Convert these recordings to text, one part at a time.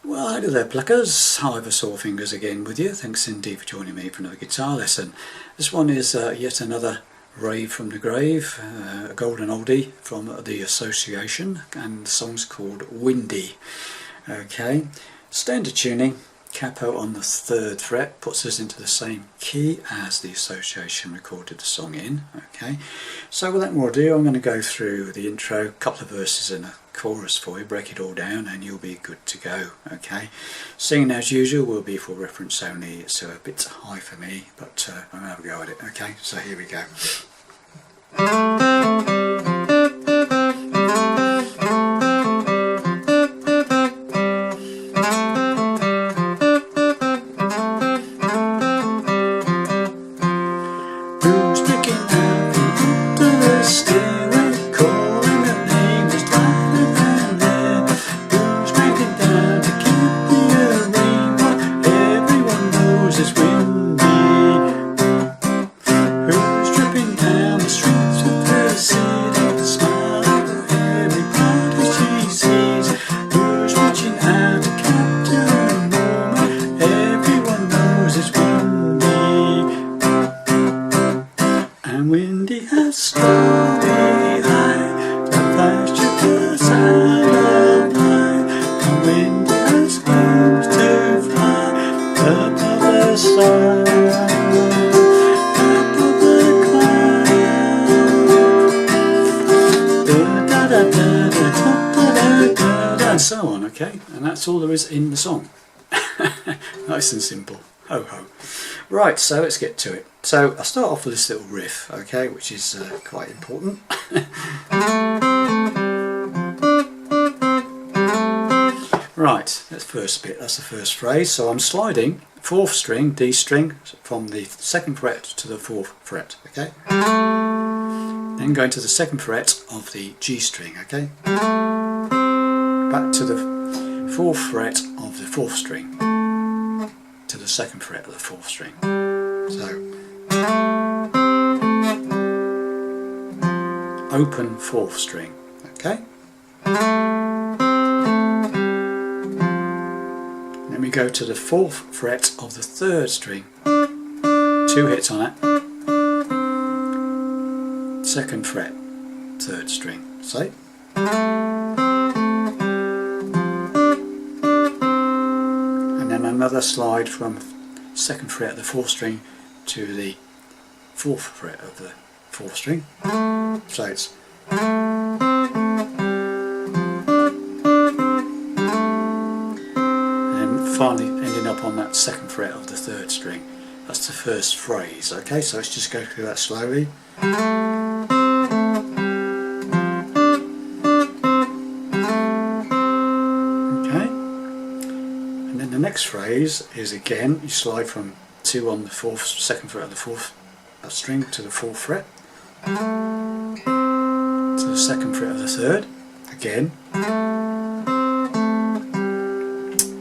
Well, hello there pluckers, Ivor Sawfingers again with you. Thanks indeed for joining me for another guitar lesson. This one is yet another Rave from the Grave, a golden oldie from the Association, and the song's called Windy. Okay, standard tuning, capo on the 3rd fret, puts us into the same key as the Association recorded the song in. Okay, so without more ado, I'm going to go through the intro, a couple of verses and a chorus for you, break it all down and you'll be good to go. Okay, singing as usual will be for reference only. It's a bit high for me, but I'm going to have a go at it. Okay, so here we go. Who's picking out from under the stairway, calling her name just louder than there? Who's breaking down to keep the rain while everyone knows it's windy? Who's tripping down the streets of the city, smiling at everybody she sees? Who's reaching out to capture a moment? Everyone knows it's windy. And windy has story high, the flash of the sound of light. And windy has wings to fly above the sun, above the clouds. Da da da da da da da da, and so on. Okay, and that's all there is in the song. Nice and simple. Ho ho. Right, so let's get to it. So I'll start off with this little riff, okay, which is quite important. Right, that's the first bit, that's the first phrase. So I'm sliding 4th string, D string, from the 2nd fret to the 4th fret, okay? Then going to the 2nd fret of the G string, okay? Back to the 4th fret of the 4th string, to the 2nd fret of the 4th string. So open 4th string, okay? Then we go to the 4th fret of the 3rd string, 2 hits on it, 2nd fret, 3rd string, say. And then another slide from 2nd fret of the 4th string to the 4th fret of the 4th string. So it's and finally ending up on that 2nd fret of the 3rd string. That's the first phrase. Okay, so let's just go through that slowly. Okay, and then the next phrase is again you slide from 2 on the 2nd fret of the 4th string to the 4th fret, to the 2nd fret of the 3rd, again,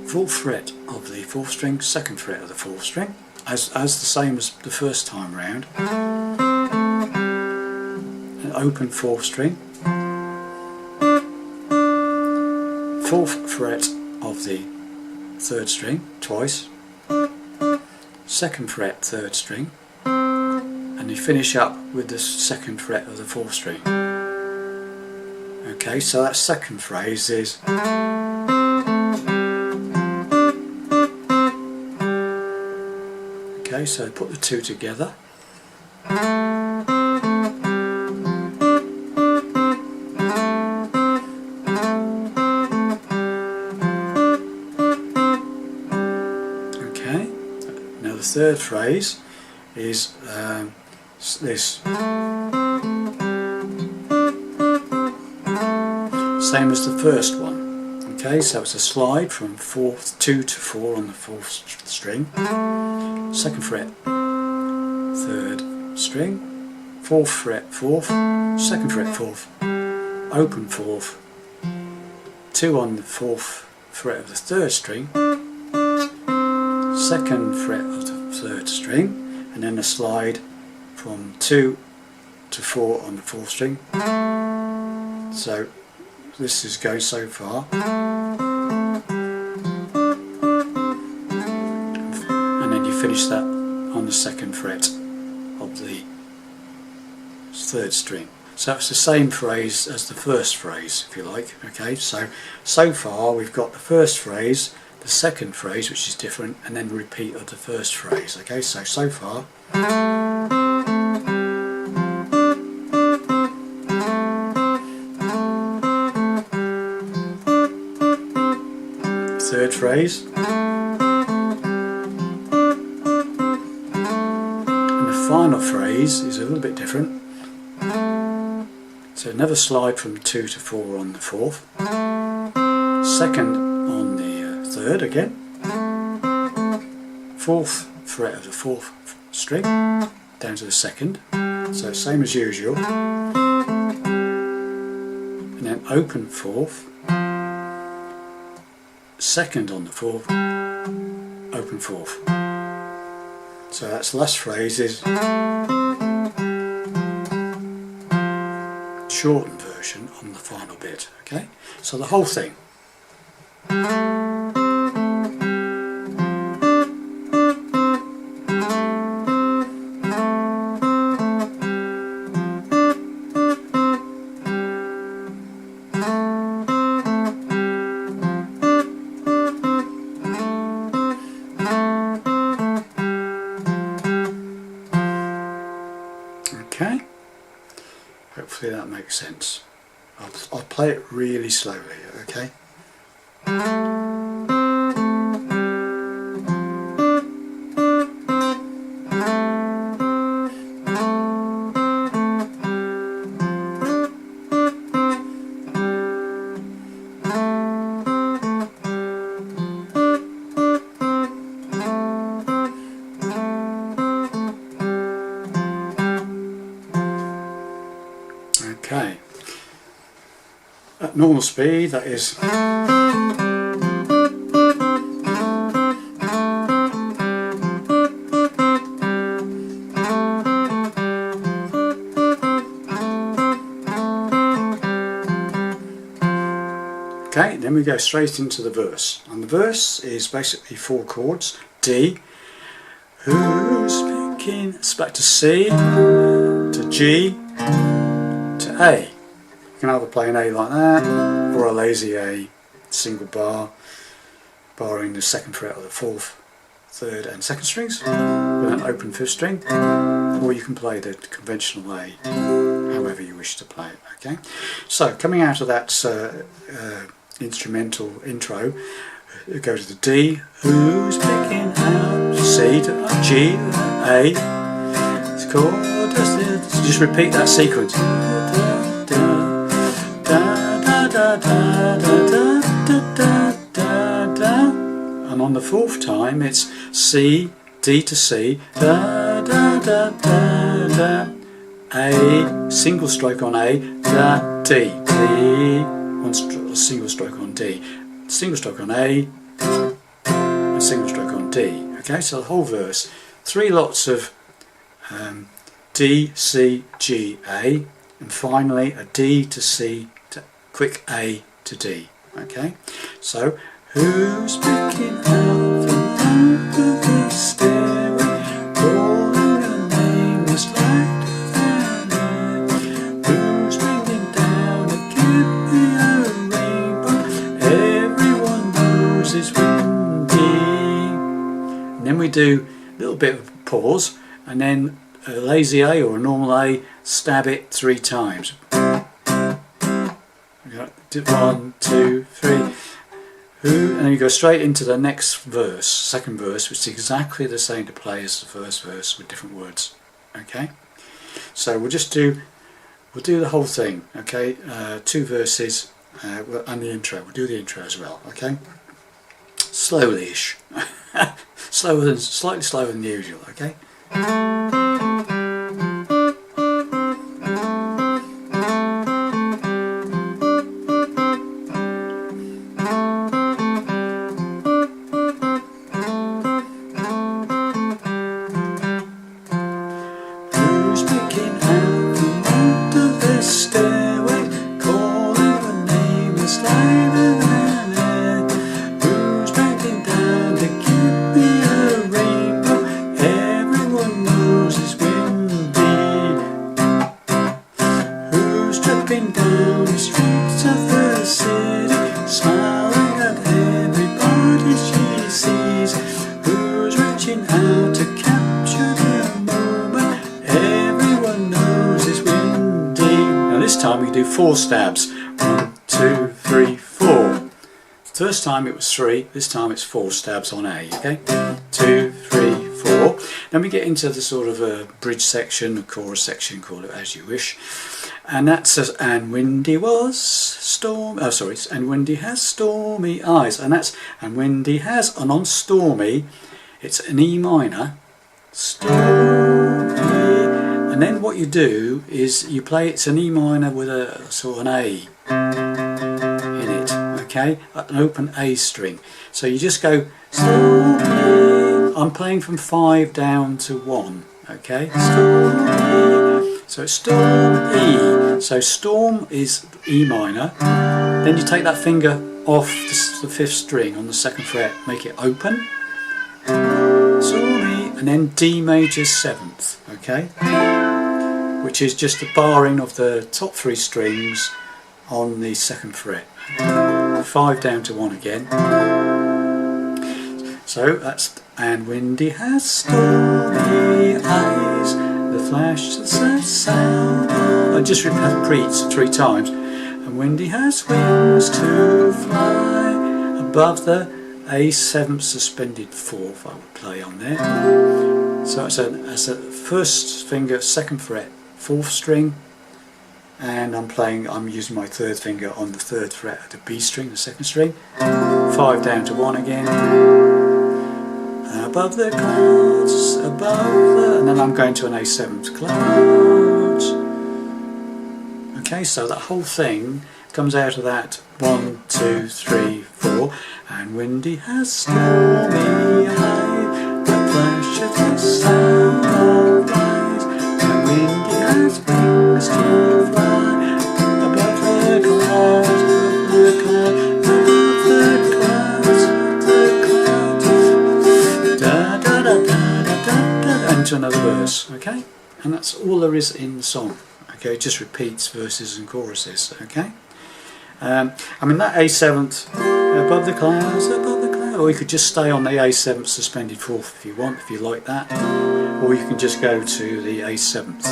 4th fret of the 4th string, 2nd fret of the 4th string, as the same as the first time round, an open 4th string, 4th fret of the 3rd string, twice, 2nd fret 3rd string, and you finish up with the 2nd fret of the 4th string. Okay, so that second phrase is okay, so put the two together. Okay, now the third phrase is this. Same as the first one. Okay, so it's a slide from 2 to 4 on the 4th string, 2nd fret 3rd string, 4th fret 4th, 2nd fret 4th, open 4th, 2 on the 4th fret of the 3rd string, 2nd fret of the 3rd string, and then a slide from 2 to 4 on the 4th string. So this is going so far. finish that on the 2nd fret of the 3rd string. So it's the same phrase as the first phrase, if you like. Okay, so far we've got the first phrase, the 2nd phrase, which is different, and then repeat of the first phrase. Okay, so far. 3rd phrase. And the final phrase is a little bit different. So never slide from 2 to 4 on the 4th. 2nd on the 3rd again. 4th fret of the 4th string down to the 2nd. So same as usual. And then open 4th. 2nd on the 4th, open 4th. So that's the last phrase is shortened version on the final bit. Okay, so the whole thing. Okay, hopefully that makes sense. I'll play it really slowly, okay? Okay, at normal speed that is okay, then we go straight into the verse, and the verse is basically 4 chords. D, who's speaking, it's back to C, to G, to A. You can either play an A like that or a lazy A, single bar, barring the 2nd fret of the 4th, 3rd and 2nd strings with an open 5th string, or you can play the conventional A however you wish to play it. Okay, so coming out of that instrumental intro, go to the D, who's picking out, C to G, A. It's called, just repeat that sequence. And on the 4th time it's C, D to C, da da da da da, A, single stroke on A, da, D, D, single stroke on D, single stroke on A, and single stroke on D. Okay, so the whole verse, 3 lots of D, C, G, A, and finally a D to C to quick A to D. Okay, so who's picking out from under the stairway, calling a nameless light without end? Who's bringing down a give me a rainbow? Everyone knows it's windy. And then we do a little bit of pause, and then a lazy A or a normal A, stab it 3 times. 1, 2, 3. And then you go straight into the next verse, 2nd verse, which is exactly the same to play as the first verse with different words. Okay, so we'll do the whole thing. Okay, 2 verses and the intro. We'll do the intro as well. Okay, slowly-ish, slightly slower than usual. Okay. 4 stabs. 1, 2, 3, 4. First time it was 3, this time it's 4 stabs on A, okay? 2, 3, 4. Then we get into the sort of a bridge section, a chorus section, call it as you wish. And that says, and Windy was stormy, oh sorry, and Windy has stormy eyes. And that's, and Windy has, and on stormy, it's an E minor, stormy. And then what you do is you play, it's an E minor with a sort of an A in it, okay? An open A string. So you just go, stormy. I'm playing from 5 down to 1, okay? Stormy. So it's storm E. So storm is E minor. Then you take that finger off the 5th string on the 2nd fret, make it open. Stormy, and then D major 7th, okay? Which is just the barring of the top 3 strings on the 2nd fret. 5 down to 1 again. So that's, and Windy has stormy eyes. The flash, the sound. I just repeats 3 times. And Windy has wings to fly above the A7 suspended 4th. I would play on there. So it's a 1st finger, 2nd fret, 4th string, and I'm using my 3rd finger on the 3rd fret of the B string, the 2nd string. 5 down to 1 again. Above the clouds, and then I'm going to an A7 clouds. Okay, so that whole thing comes out of that 1, 2, 3, 4, and Windy has stormy eyes, the flash of the sound of eyes, and Windy has wings to fly above the clouds, into another verse, okay? And that's all there is in the song, okay? It just repeats verses and choruses, okay? I mean that A7th, above the clouds, or you could just stay on the A7th suspended 4th if you want, if you like that, or you can just go to the A7th.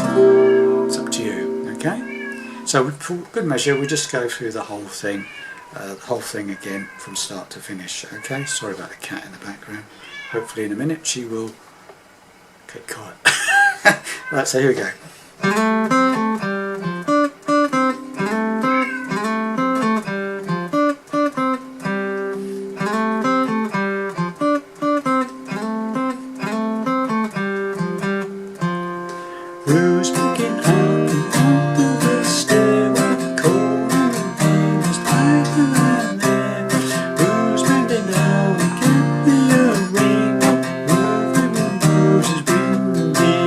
It's up to you, okay? So for good measure, we just go through the whole thing again from start to finish, okay? Sorry about the cat in the background. Hopefully in a minute she will get quiet. Right, so here we go. Who's picking up under the stairway, cold and rain is tighter than there. Who's bending down to get me a ring? Everyone knows it's windy.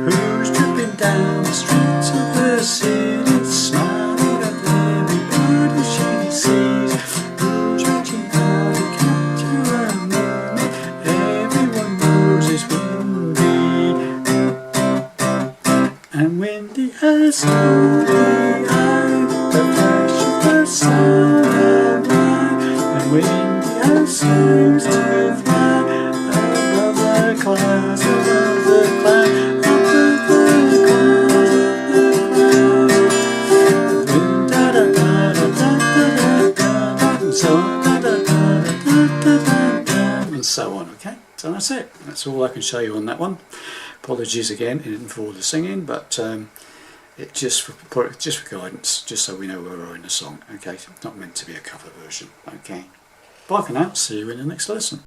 Who's tripping down the streets of the city, smiling at everybody she sees? Who's reaching out to capture a moment? Everyone knows it's windy. And Windy has stormy eyes, the flash of the sound of light. And Windy has wings to fly above the clouds, above the clouds, above the clouds, above the clouds. And so on, okay? So that's it. That's all I can show you on that one. Apologies again, it didn't for all the singing, but it's just for guidance, just so we know where we're in the song. Okay, it's not meant to be a cover version. Okay, bye for now. See you in the next lesson.